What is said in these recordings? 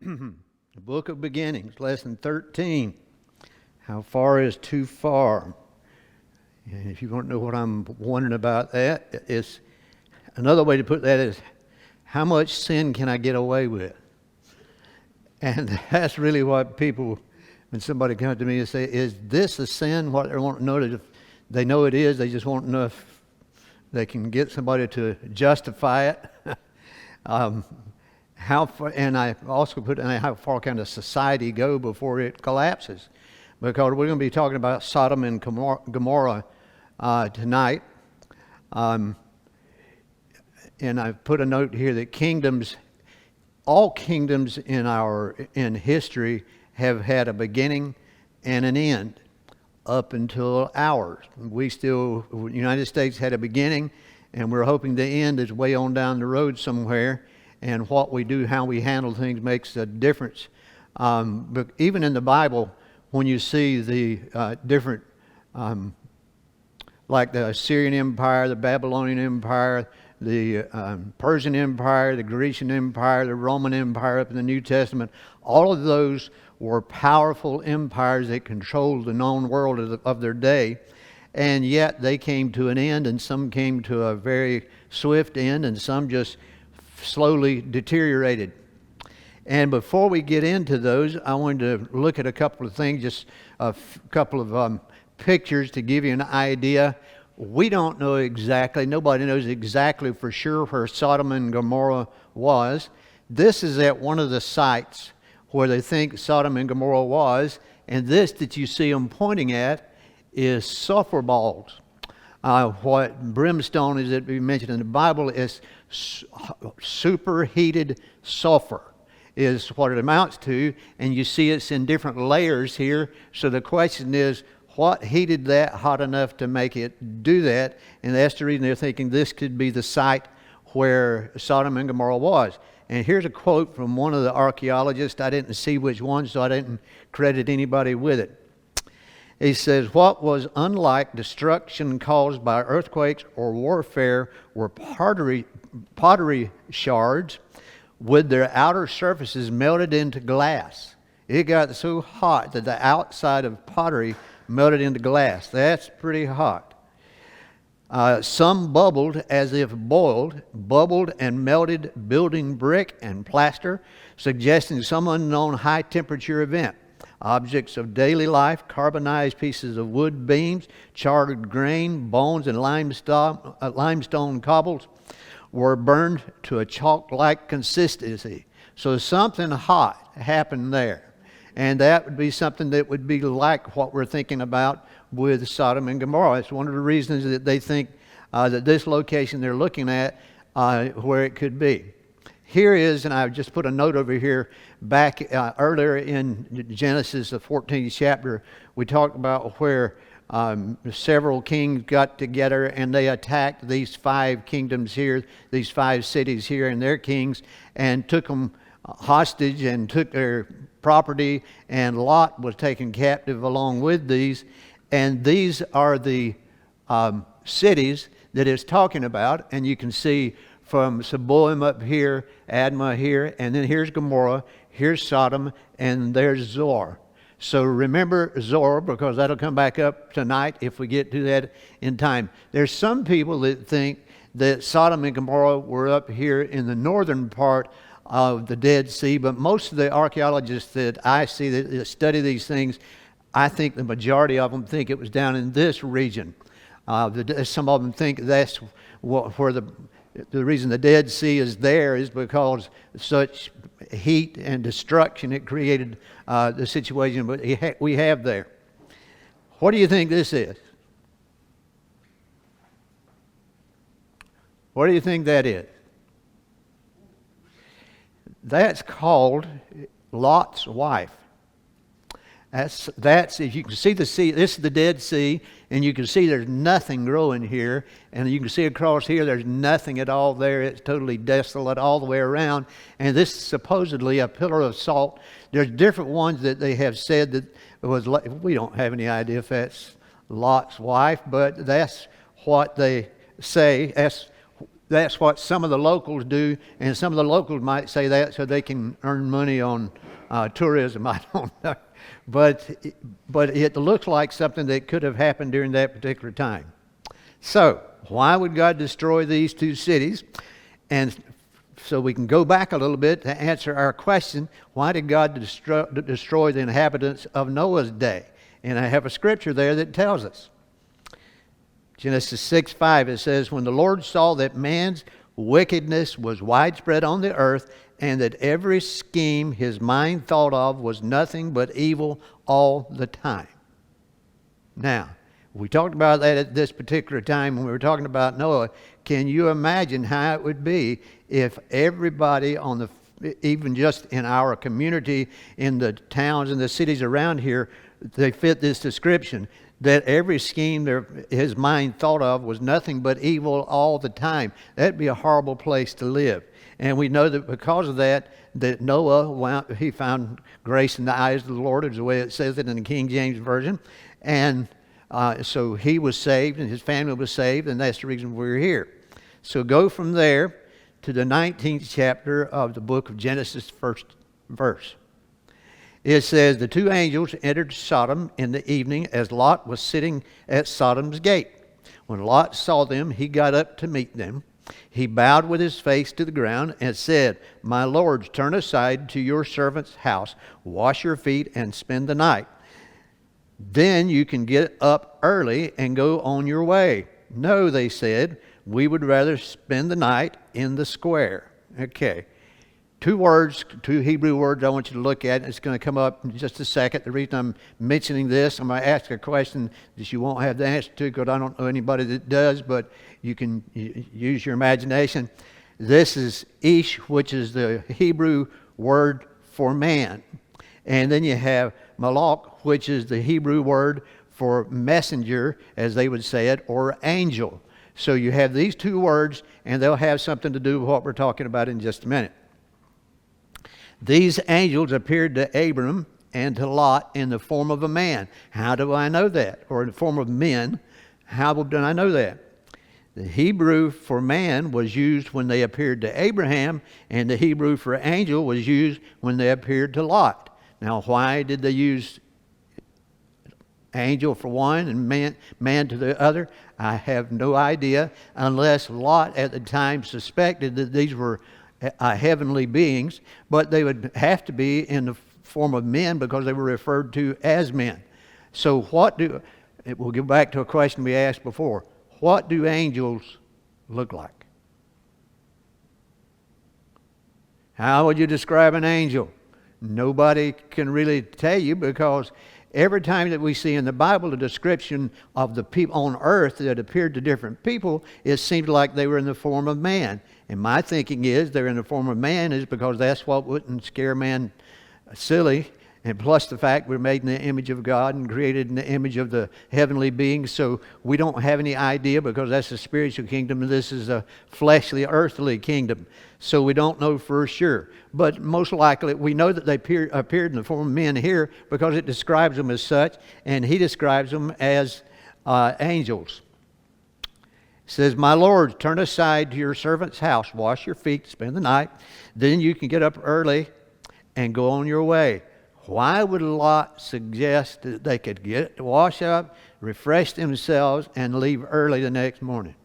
The Book of Beginnings, Lesson 13. How far is too far? And if you want to know what I'm wondering about that, it's another way to put that is, how much sin can I get away with? And that's really what people, when somebody comes to me and say, is this a sin? What they want to know is, if they know it is, they just want to know if they can get somebody to justify it. How far, and I also put in how far can a society go before it collapses? Because we're going to be talking about Sodom and Gomorrah tonight. And I've put a note here that all kingdoms in history have had a beginning and an end up until ours. The United States had a beginning, and we're hoping the end is way on down the road somewhere. And what we do, how we handle things makes a difference. But even in the Bible, when you see the different, like the Assyrian Empire, the Babylonian Empire, the Persian Empire, the Grecian Empire, the Roman Empire up in the New Testament, all of those were powerful empires that controlled the known world of their day. And yet they came to an end, and some came to a very swift end, and some just slowly deteriorated. And before we get into those, I wanted to look at a couple of things, just a couple of pictures to give you an idea. We don't know exactly, nobody knows exactly for sure where Sodom and Gomorrah was. This is at one of the sites where they think Sodom and Gomorrah was, and this that you see them pointing at is sulfur balls. What brimstone is, that we mentioned in the Bible, is superheated sulfur is what it amounts to, and you see it's in different layers here. So the question is, what heated that hot enough to make it do that? And that's the reason they're thinking this could be the site where Sodom and Gomorrah was. And here's a quote from one of the archaeologists. I didn't see which one, so I didn't credit anybody with it. He says, what was unlike destruction caused by earthquakes or warfare were pottery shards with their outer surfaces melted into glass. It got so hot that the outside of pottery melted into glass. That's pretty hot. Some bubbled as if boiled, bubbled and melted building brick and plaster, suggesting some unknown high temperature event. Objects of daily life, carbonized pieces of wood beams, charred grain, bones, and limestone cobbles were burned to a chalk-like consistency. So something hot happened there. And that would be something that would be like what we're thinking about with Sodom and Gomorrah. It's one of the reasons that they think that this location they're looking at, where it could be. Here is, and I've just put a note over here, back earlier in Genesis, the 14th chapter, we talked about where several kings got together and they attacked these 5 kingdoms here, these 5 cities here and their kings, and took them hostage and took their property, and Lot was taken captive along with these. And these are the cities that it's talking about, and you can see from Seboim up here, Admah here, and then here's Gomorrah, here's Sodom, and there's Zoar. So remember Zoar, because that'll come back up tonight if we get to that in time. There's some people that think that Sodom and Gomorrah were up here in the northern part of the Dead Sea, but most of the archaeologists that I see that study these things, I think the majority of them think it was down in this region. Some of them think that's where the reason the Dead Sea is there is because such heat and destruction it created the situation we have there. What do you think this is? What do you think that is? That's called Lot's wife. That's if you can see the sea, this is the Dead Sea, and you can see there's nothing growing here, and you can see across here there's nothing at all there. It's totally desolate all the way around, and this is supposedly a pillar of salt. There's different ones that they have said that it was. We don't have any idea if that's Lot's wife, but that's what they say. that's what some of the locals do, and some of the locals might say that so they can earn money on tourism. I don't know. But it looks like something that could have happened during that particular time. So, why would God destroy these two cities? And so we can go back a little bit to answer our question, why did God destroy the inhabitants of Noah's day? And I have a scripture there that tells us. Genesis 6:5, it says, when the Lord saw that man's wickedness was widespread on the earth, and that every scheme his mind thought of was nothing but evil all the time. Now, we talked about that at this particular time when we were talking about Noah. Can you imagine how it would be if everybody even just in our community, in the towns and the cities around here, they fit this description, that every scheme his mind thought of was nothing but evil all the time? That'd be a horrible place to live. And we know that because of that Noah, he found grace in the eyes of the Lord, is the way it says it in the King James Version. And so he was saved and his family was saved, and that's the reason we're here. So go from there to the 19th chapter of the book of Genesis, first verse. It says, the two angels entered Sodom in the evening as Lot was sitting at Sodom's gate. When Lot saw them, he got up to meet them. He bowed with his face to the ground and said, my lords, turn aside to your servant's house, wash your feet, and spend the night. Then you can get up early and go on your way. No, they said, we would rather spend the night in the square. Okay. Two Hebrew words I want you to look at. It's going to come up in just a second. The reason I'm mentioning this, I'm going to ask a question that you won't have the answer to because I don't know anybody that does, but you can use your imagination. This is Ish, which is the Hebrew word for man. And then you have Malach, which is the Hebrew word for messenger, as they would say it, or angel. So you have these two words, and they'll have something to do with what we're talking about in just a minute. These angels appeared to Abram and to Lot in the form of a man. How do I know that? Or in the form of men. How do I know that? The Hebrew for man was used when they appeared to Abraham, and the Hebrew for angel was used when they appeared to Lot. Now, why did they use angel for one and man to the other? I have no idea, unless Lot at the time suspected that these were heavenly beings, but they would have to be in the form of men because they were referred to as men. So we'll go back to a question we asked before. What do angels look like? How would you describe an angel? Nobody can really tell you, because every time that we see in the Bible a description of the people on earth that appeared to different people, it seemed like they were in the form of man. And my thinking is they're in the form of man is because that's what wouldn't scare man silly. And plus the fact we're made in the image of God and created in the image of the heavenly beings. So we don't have any idea, because that's a spiritual kingdom and this is a fleshly, earthly kingdom. So we don't know for sure. But most likely we know that they appeared in the form of men here because it describes them as such. And he describes them as angels. It says, my Lord, turn aside to your servant's house, wash your feet, spend the night. Then you can get up early and go on your way. Why would Lot suggest that they could wash up, refresh themselves, and leave early the next morning?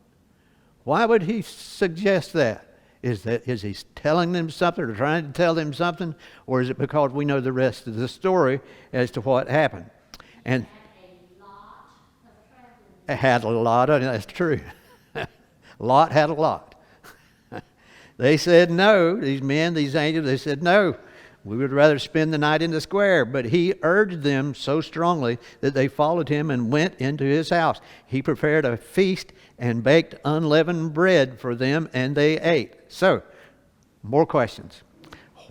Why would he suggest that? Is he telling them something or trying to tell them something? Or is it because we know the rest of the story as to what happened? And had a lot of, that's true. Lot had a lot. They said no, these men, these angels, they said no. We would rather spend the night in the square. But he urged them so strongly that they followed him and went into his house. He prepared a feast and baked unleavened bread for them, and they ate. So, more questions.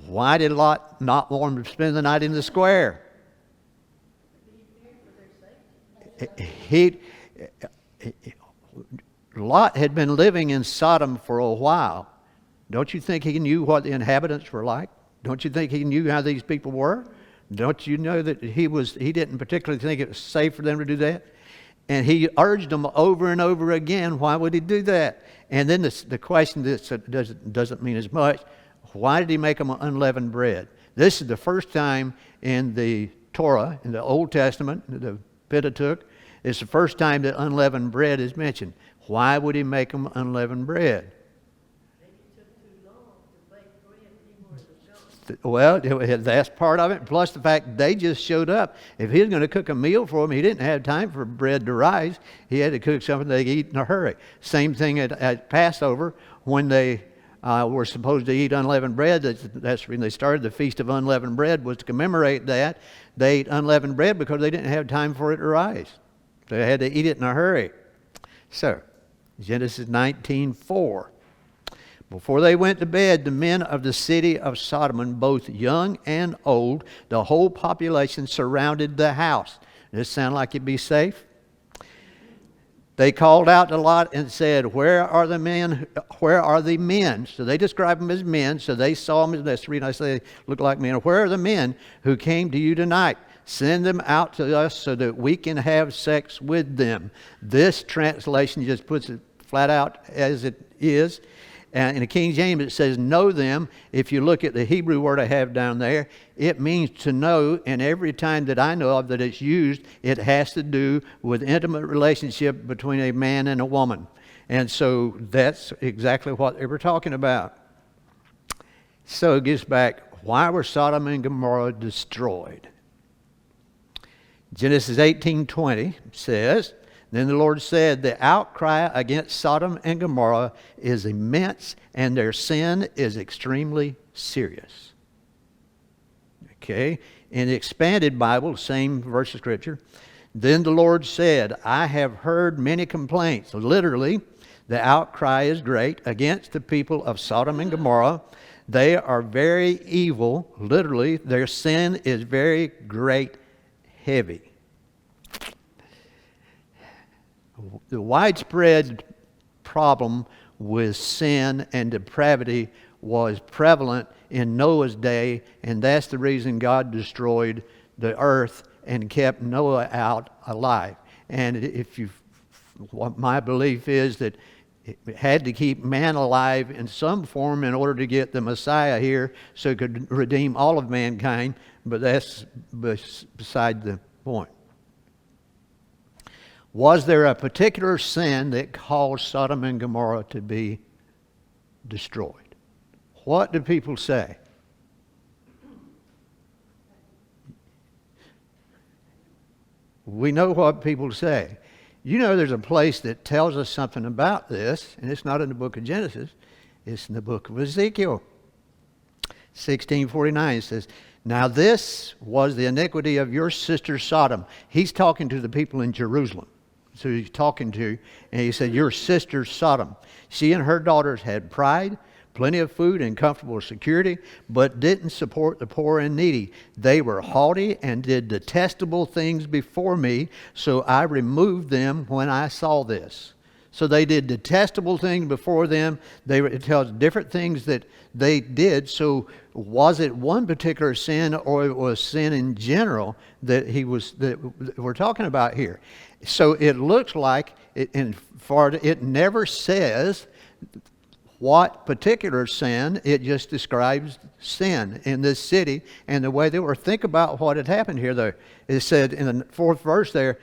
Why did Lot not want them to spend the night in the square? Lot had been living in Sodom for a while. Don't you think he knew what the inhabitants were like? Don't you think he knew how these people were? Don't you know that he didn't particularly think it was safe for them to do that? And he urged them over and over again. Why would he do that? And then the question that doesn't mean as much, why did he make them unleavened bread? This is the first time in the Torah, in the Old Testament, the Pentateuch, it's the first time that unleavened bread is mentioned. Why would he make them unleavened bread? Well, that's part of it. Plus the fact they just showed up. If he was going to cook a meal for them, he didn't have time for bread to rise. He had to cook something they could eat in a hurry. Same thing at Passover when they were supposed to eat unleavened bread. That's when they started the Feast of Unleavened Bread, was to commemorate that. They ate unleavened bread because they didn't have time for it to rise. They had to eat it in a hurry. So, Genesis 19:4. Before they went to bed, the men of the city of Sodom, both young and old, the whole population surrounded the house. Does this sound like it'd be safe? They called out to Lot and said, "Where are the men? Where are the men?" So they describe them as men. So they saw them. That's the reason I say they look like men. "Where are the men who came to you tonight? Send them out to us so that we can have sex with them." This translation just puts it flat out as it is. And in the King James it says know them. If you look at the Hebrew word I have down there, it means to know, and every time that I know of that it's used, it has to do with intimate relationship between a man and a woman. And so that's exactly what they were talking about. So it gets back, why were Sodom and Gomorrah destroyed? Genesis 18:20 says, "Then the Lord said, the outcry against Sodom and Gomorrah is immense, and their sin is extremely serious." Okay, in the Expanded Bible, same verse of Scripture, "Then the Lord said, I have heard many complaints." So literally, the outcry is great against the people of Sodom and Gomorrah. They are very evil. Literally, their sin is very great, heavy. The widespread problem with sin and depravity was prevalent in Noah's day, and that's the reason God destroyed the earth and kept Noah out alive. And what my belief is that it had to keep man alive in some form in order to get the Messiah here so it could redeem all of mankind, but that's beside the point. Was there a particular sin that caused Sodom and Gomorrah to be destroyed? What do people say? We know what people say. You know, there's a place that tells us something about this, and it's not in the book of Genesis. It's in the book of Ezekiel. 16:49 says, "Now this was the iniquity of your sister Sodom." He's talking to the people in Jerusalem. So he's talking to, and he said, "Your sister Sodom. She and her daughters had pride, plenty of food and comfortable security, but didn't support the poor and needy. They were haughty and did detestable things before me, so I removed them when I saw this." So they did detestable things before them. It tells different things that they did. So was it one particular sin, or it was sin in general that we're talking about here? So it looks like it never says what particular sin. It just describes sin in this city and the way they were. Think about what had happened here, though. It said in the 4th verse there,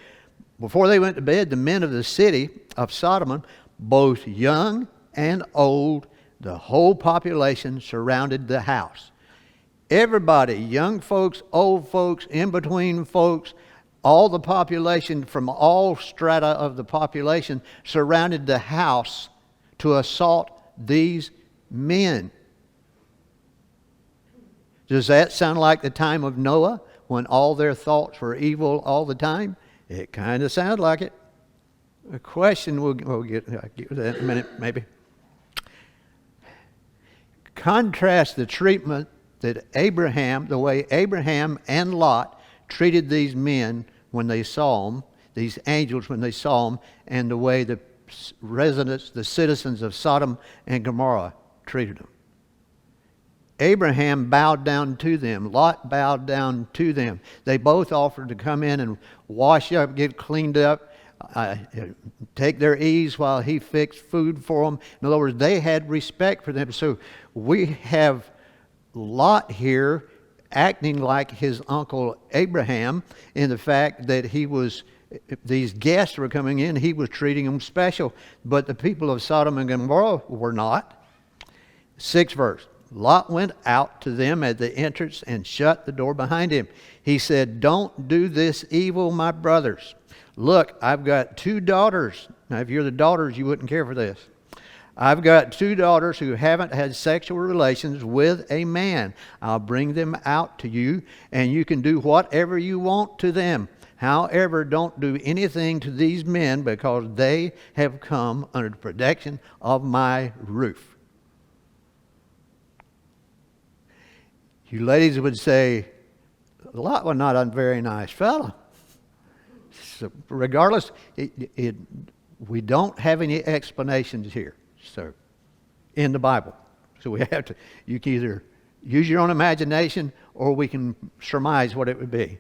"Before they went to bed, the men of the city of Sodom, both young and old, the whole population surrounded the house." Everybody, young folks, old folks, in-between folks, all the population from all strata of the population surrounded the house to assault these men. Does that sound like the time of Noah, when all their thoughts were evil all the time? It kind of sounds like it. A question, we'll get to that in a minute, maybe. Contrast the treatment that the way Abraham and Lot treated these men when they saw them, these angels when they saw them, and the way the residents, the citizens of Sodom and Gomorrah treated them. Abraham bowed down to them. Lot bowed down to them. They both offered to come in and wash up, get cleaned up, take their ease while he fixed food for them. In other words, they had respect for them. So we have Lot here acting like his uncle Abraham in the fact that these guests were coming in, he was treating them special. But the people of Sodom and Gomorrah were not. 6th verse. Lot went out to them at the entrance and shut the door behind him. He said, "Don't do this evil, my brothers. Look, I've got 2 daughters." Now, if you're the daughters, you wouldn't care for this. "I've got 2 daughters who haven't had sexual relations with a man. I'll bring them out to you, and you can do whatever you want to them. However, don't do anything to these men because they have come under the protection of my roof." You ladies would say, Lot was not a very nice fellow. So regardless, we don't have any explanations here. So, in the Bible. So you can either use your own imagination or we can surmise what it would be.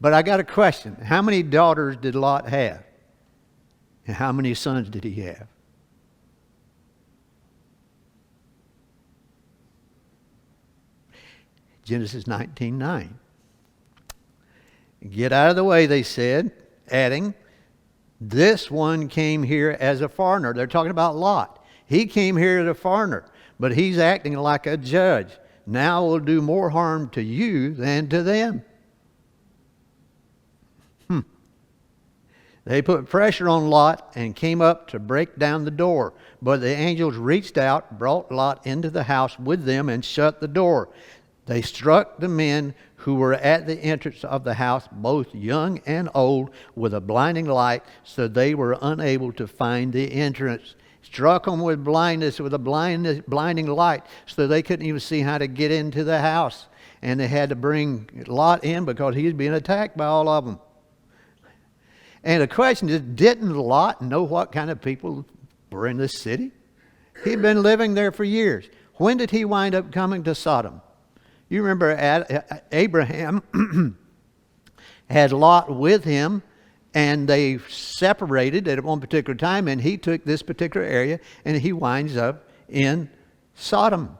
But I got a question. How many daughters did Lot have? And how many sons did he have? Genesis 19:9. "Get out of the way," they said, adding, "This one came here as a foreigner." They're talking about Lot. He came here as a foreigner, but he's acting like a judge. Now will do more harm to you than to them. They put pressure on Lot and came up to break down the door. But the angels reached out, brought Lot into the house with them, and shut the door. They struck the men who were at the entrance of the house, both young and old, with a blinding light, so they were unable to find the entrance. Struck them with blindness, with a blinding light, so they couldn't even see how to get into the house. And they had to bring Lot in because he was being attacked by all of them. And the question is, didn't Lot know what kind of people were in this city? He'd been living there for years. When did he wind up coming to Sodom? You remember Abraham had Lot with him, and they separated at one particular time, and he took this particular area, and he winds up in Sodom.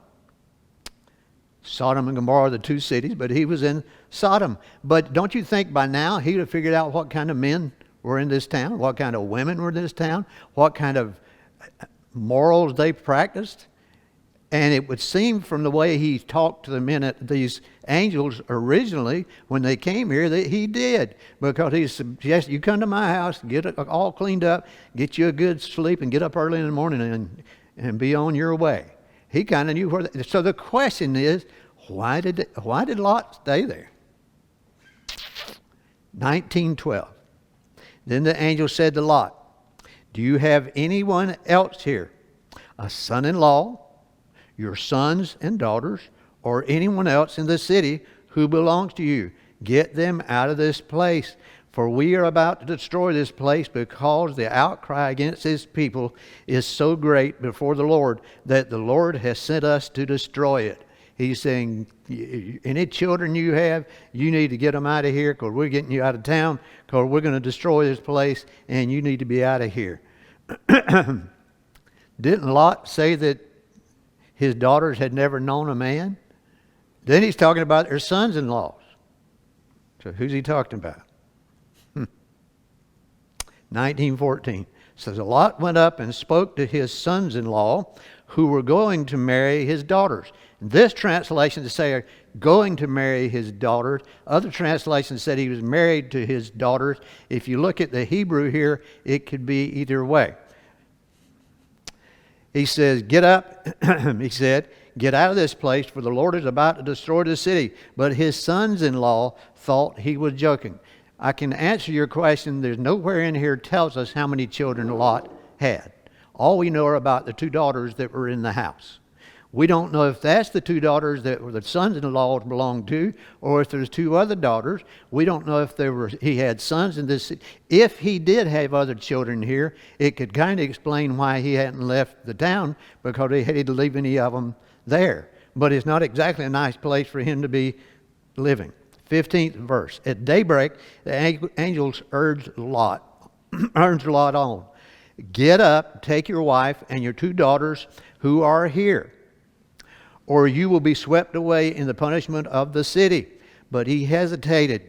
Sodom and Gomorrah are the 2 cities, but he was in Sodom. But don't you think by now he'd have figured out what kind of men were in this town, what kind of women were in this town, what kind of morals they practiced? And it would seem from the way he talked to the men, these angels originally, when they came here, that he did. Because he suggested, you come to my house, get it all cleaned up, get you a good sleep, and get up early in the morning and be on your way. He kind of knew where. So the question is, why did Lot stay there? 19:12. Then the angel said to Lot, "Do you have anyone else here, a son-in-law, your sons and daughters, or anyone else in the city who belongs to you? Get them out of this place, for we are about to destroy this place because the outcry against his people is so great before the Lord that the Lord has sent us to destroy it." He's saying, any children you have, you need to get them out of here because we're getting you out of town because we're going to destroy this place and you need to be out of here. Didn't Lot say that his daughters had never known a man? Then he's talking about their sons-in-laws. So who's he talking about? 19:14 says, Lot went up and spoke to his sons-in-law who were going to marry his daughters. This translation to say going to marry his daughters. Other translations said he was married to his daughters. If you look at the Hebrew here, it could be either way. He says, get up, he said, get out of this place, for the Lord is about to destroy the city. But his sons-in-law thought he was joking. I can answer your question. There's nowhere in here tells us how many children Lot had. All we know are about the 2 daughters that were in the house. We don't know if that's the 2 daughters that were the sons-in-law belonged to, or if there's 2 other daughters. We don't know if he had sons in this. If he did have other children here, it could kind of explain why he hadn't left the town, because he hated to leave any of them there. But it's not exactly a nice place for him to be living. 15th verse. At daybreak, the angels urged Lot, urged Lot on. Get up, take your wife and your 2 daughters who are here, or you will be swept away in the punishment of the city. But he hesitated.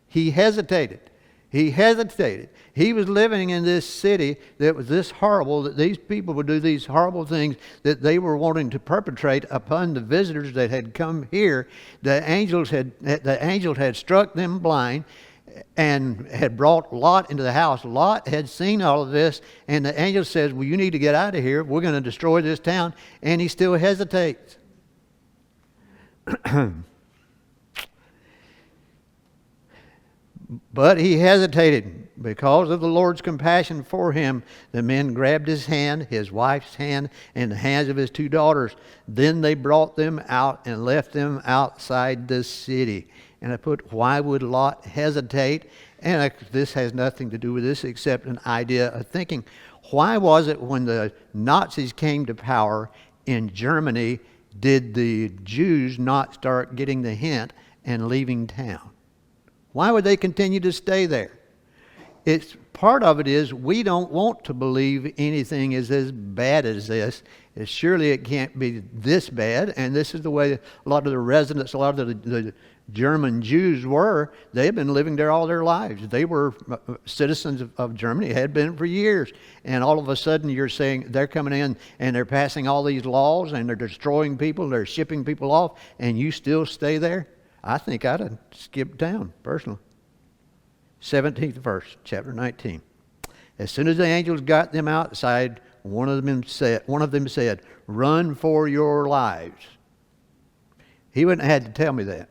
He hesitated. He hesitated. He was living in this city that was this horrible, that these people would do these horrible things that they were wanting to perpetrate upon the visitors that had come here. The angels had struck them blind and had brought Lot into the house. Lot had seen all of this, and the angel says, well, you need to get out of here. We're going to destroy this town. And he still hesitates. But he hesitated. Because of the Lord's compassion for him, the men grabbed his hand, his wife's hand, and the hands of his 2 daughters. Then they brought them out and left them outside the city. And I put, why would Lot hesitate? And this has nothing to do with this except an idea of thinking. Why was it when the Nazis came to power in Germany, did the Jews not start getting the hint and leaving town? Why would they continue to stay there? It's part of it is we don't want to believe anything is as bad as this. Surely it can't be this bad. And this is the way a lot of the residents, a lot of the German Jews were. They had been living there all their lives. They were citizens of Germany, had been for years. And all of a sudden you're saying they're coming in and they're passing all these laws and they're destroying people, they're shipping people off, and you still stay there? I think I'd have skipped town, personally. 17th verse, chapter 19. As soon as the angels got them outside, one of them said, run for your lives. He wouldn't have had to tell me that.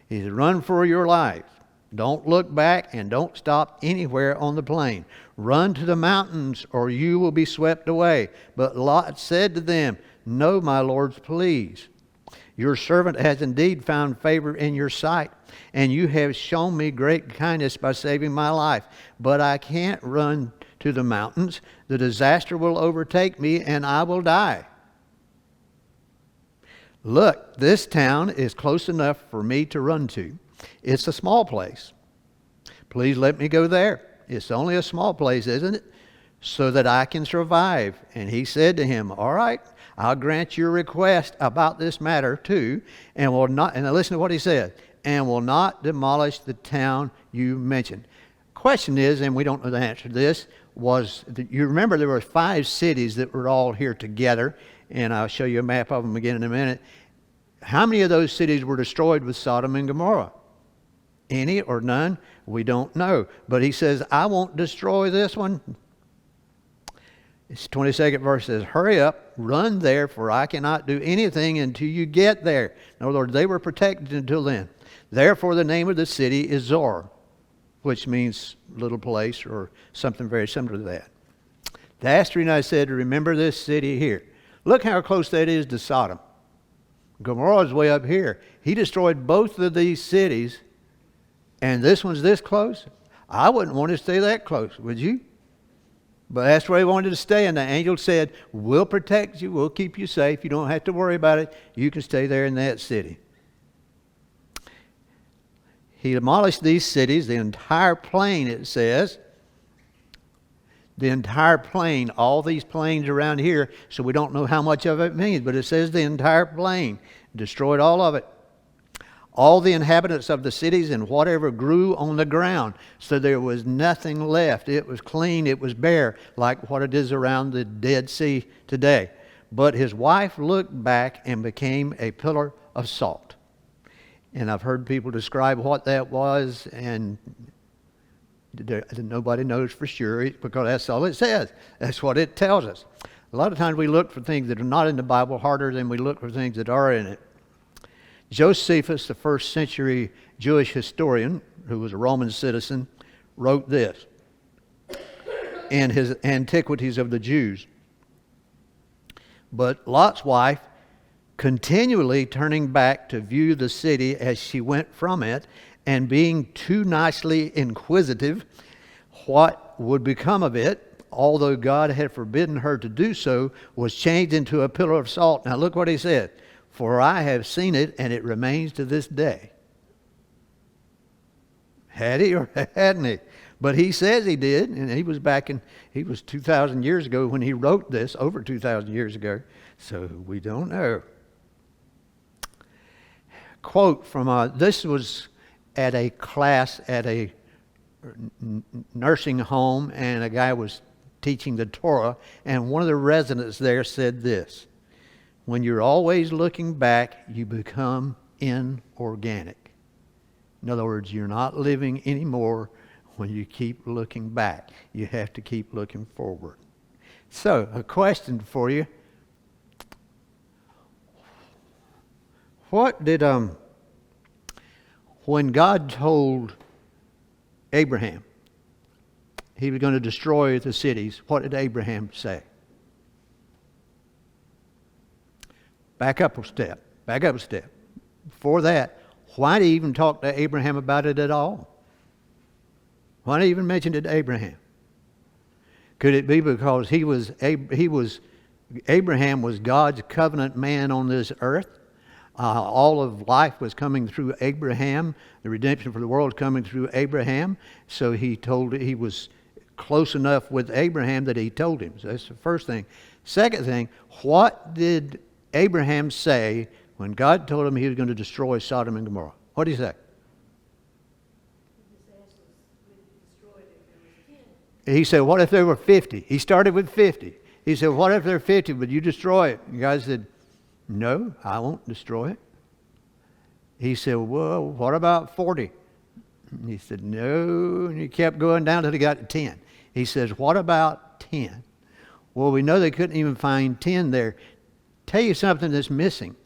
He said, run for your lives. Don't look back and don't stop anywhere on the plain. Run to the mountains or you will be swept away. But Lot said to them, no, my lords, please. Your servant has indeed found favor in your sight, and you have shown me great kindness by saving my life. But I can't run to the mountains. The disaster will overtake me, and I will die. Look, this town is close enough for me to run to. It's a small place. Please let me go there. It's only a small place, isn't it? So that I can survive. And he said to him, all right, I'll grant your request about this matter too, and will not, and listen to what he said, and will not demolish the town you mentioned. Question is, and we don't know the answer to this, you remember there were 5 cities that were all here together, and I'll show you a map of them again in a minute. How many of those cities were destroyed with Sodom and Gomorrah? Any or none? We don't know. But he says, I won't destroy this one. It's 22nd verse says, hurry up, run there, for I cannot do anything until you get there. In other words, they were protected until then. Therefore, the name of the city is Zor, which means little place or something very similar to that. The Assyrian I said, remember this city here. Look how close that is to Sodom. Gomorrah is way up here. He destroyed both of these cities, and this one's this close. I wouldn't want to stay that close, would you? But that's where he wanted to stay, and the angel said, we'll protect you, we'll keep you safe, you don't have to worry about it, you can stay there in that city. He demolished these cities, the entire plain, it says. The entire plain, all these plains around here, so we don't know how much of it means, but it says the entire plain, destroyed all of it. All the inhabitants of the cities and whatever grew on the ground. So there was nothing left. It was clean, it was bare, like what it is around the Dead Sea today. But his wife looked back and became a pillar of salt. And I've heard people describe what that was, and nobody knows for sure because that's all it says. That's what it tells us. A lot of times we look for things that are not in the Bible harder than we look for things that are in it. Josephus, the first century Jewish historian, who was a Roman citizen, wrote this in his Antiquities of the Jews. But Lot's wife, continually turning back to view the city as she went from it, and being too nicely inquisitive what would become of it, although God had forbidden her to do so, was changed into a pillar of salt. Now look what he said. For I have seen it, and it remains to this day. Had he or hadn't he? But he says he did, and he was 2,000 years ago when he wrote this, over 2,000 years ago. So we don't know. Quote from, this was at a class at a nursing home, and a guy was teaching the Torah, and one of the residents there said this: when you're always looking back, you become inorganic. In other words, you're not living anymore when you keep looking back. You have to keep looking forward. So, a question for you. What did, when God told Abraham he was going to destroy the cities, what did Abraham say? Back up a step. Before that, why did he even talk to Abraham about it at all? Why did he even mention it to Abraham? Could it be because Abraham was God's covenant man on this earth? All of life was coming through Abraham. The redemption for the world was coming through Abraham. So he was close enough with Abraham that he told him. So that's the first thing. Second thing, what did Abraham say when God told him he was going to destroy Sodom and Gomorrah? What did he say? He said, what if there were 50? He started with 50. He said, what if there are 50, but you destroy it? And God said, no, I won't destroy it. He said, well, what about 40? And he said, no. And he kept going down until he got to 10. He says, what about 10? Well, we know they couldn't even find 10 there. Tell you something that's missing.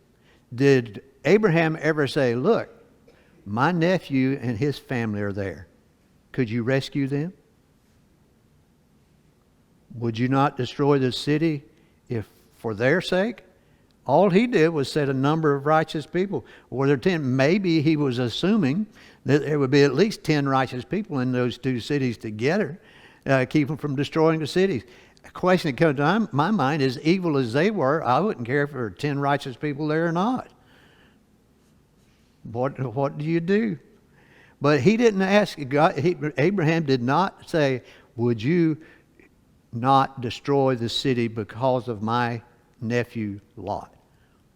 Did Abraham ever say, look, my nephew and his family are there. Could you rescue them? Would you not destroy the city if for their sake? All he did was set a number of righteous people. Were there 10? Maybe he was assuming that there would be at least 10 righteous people in those two cities together, keep them from destroying the cities. A question that comes to my mind is, evil as they were, I wouldn't care if there were 10 righteous people there or not. What do you do? But he didn't ask God. Abraham did not say, would you not destroy the city because of my nephew Lot?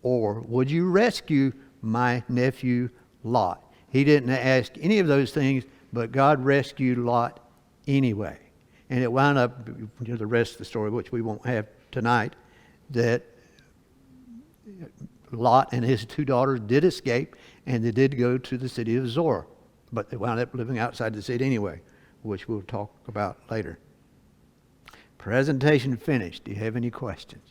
Or would you rescue my nephew Lot? He didn't ask any of those things, but God rescued Lot anyway. And it wound up, the rest of the story, which we won't have tonight, that Lot and his two daughters did escape, and they did go to the city of Zoar. But they wound up living outside the city anyway, which we'll talk about later. Presentation finished. Do you have any questions?